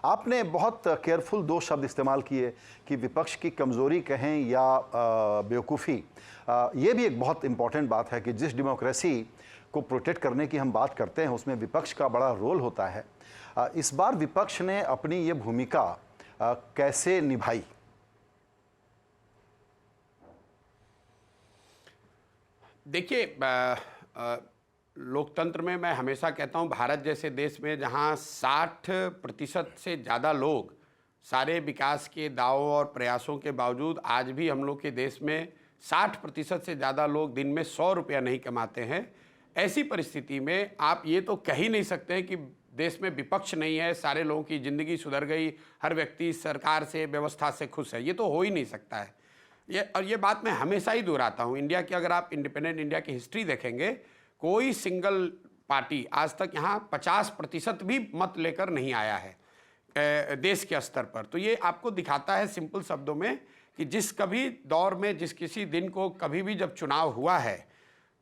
आपने बहुत केयरफुल दो शब्द इस्तेमाल किए कि विपक्ष की कमज़ोरी कहें या बेवकूफ़ी। ये भी एक बहुत इम्पॉर्टेंट बात है कि जिस डेमोक्रेसी को प्रोटेक्ट करने की हम बात करते हैं उसमें विपक्ष का बड़ा रोल होता है। इस बार विपक्ष ने अपनी ये भूमिका कैसे निभाई? देखिए, लोकतंत्र में मैं हमेशा कहता हूं, भारत जैसे देश में जहां 60% से ज़्यादा लोग सारे विकास के दावों और प्रयासों के बावजूद आज भी हम लोग के देश में 60% से ज़्यादा लोग दिन में 100 रुपया नहीं कमाते हैं। ऐसी परिस्थिति में आप ये तो कह ही नहीं सकते हैं कि देश में विपक्ष नहीं है, सारे लोगों की ज़िंदगी सुधर गई, हर व्यक्ति सरकार से, व्यवस्था से खुश है। ये तो हो ही नहीं सकता है। ये बात मैं हमेशा ही दोहराता हूँ। इंडिया की अगर आप इंडिपेंडेंट इंडिया की हिस्ट्री देखेंगे, कोई सिंगल पार्टी आज तक यहाँ 50% भी मत लेकर नहीं आया है देश के स्तर पर। तो ये आपको दिखाता है सिंपल शब्दों में कि जिस कभी दौर में, जिस किसी दिन को कभी भी जब चुनाव हुआ है,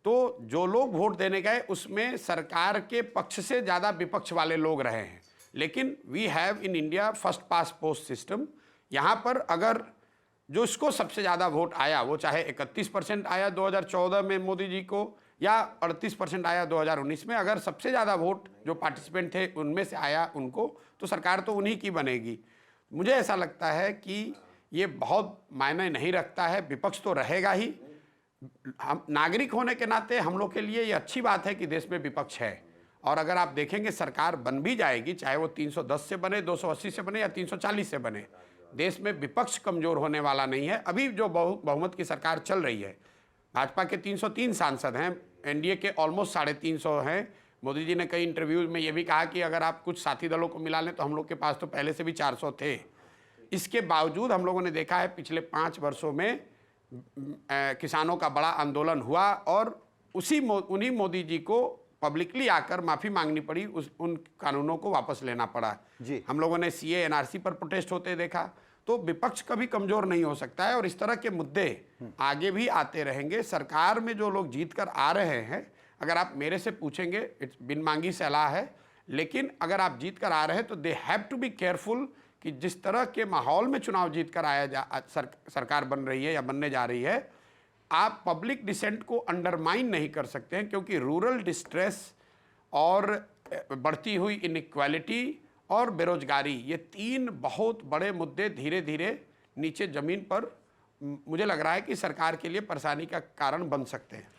तो जो लोग वोट देने गए उसमें सरकार के पक्ष से ज़्यादा विपक्ष वाले लोग रहे हैं। लेकिन we have in India first past post system. यहाँ पर अगर जो इसको सबसे ज़्यादा वोट आया, वो चाहे 31% आया 2014 में मोदी जी को या 38% आया 2019 में, अगर सबसे ज़्यादा वोट जो पार्टिसिपेंट थे उनमें से आया उनको, तो सरकार तो उन्हीं की बनेगी। मुझे ऐसा लगता है कि ये बहुत मायने नहीं रखता है, विपक्ष तो रहेगा ही। हम नागरिक होने के नाते हम लोग के लिए ये अच्छी बात है कि देश में विपक्ष है। और अगर आप देखेंगे सरकार बन भी जाएगी, चाहे वो 310 से बने, 280 से बने या 340 से बने, देश में विपक्ष कमज़ोर होने वाला नहीं है। अभी जो बहुमत की सरकार चल रही है, भाजपा के 303 सांसद हैं, एनडीए के ऑलमोस्ट 350 हैं। मोदी जी ने कई इंटरव्यूज़ में ये भी कहा कि अगर आप कुछ साथी दलों को मिला लें तो हम लोग के पास तो पहले से भी 400 थे। इसके बावजूद हम लोगों ने देखा है पिछले 5 वर्षों में किसानों का बड़ा आंदोलन हुआ और उन्हीं मोदी जी को पब्लिकली आकर माफ़ी मांगनी पड़ी, उन कानूनों को वापस लेना पड़ा जी। हम लोगों ने सीए एनआरसी पर प्रोटेस्ट होते देखा। तो विपक्ष कभी कमज़ोर नहीं हो सकता है और इस तरह के मुद्दे आगे भी आते रहेंगे। सरकार में जो लोग जीत कर आ रहे हैं, अगर आप मेरे से पूछेंगे, बिन मांगी सलाह है, लेकिन अगर आप जीत कर आ रहे हैं तो they have to be careful कि जिस तरह के माहौल में चुनाव जीत कर सरकार बन रही है या बनने जा रही है, आप पब्लिक डिसेंट को अंडरमाइन नहीं कर सकते हैं, क्योंकि रूरल डिस्ट्रेस और बढ़ती हुई इनइक्वालिटी और बेरोजगारी, ये 3 बहुत बड़े मुद्दे धीरे धीरे नीचे ज़मीन पर मुझे लग रहा है कि सरकार के लिए परेशानी का कारण बन सकते हैं।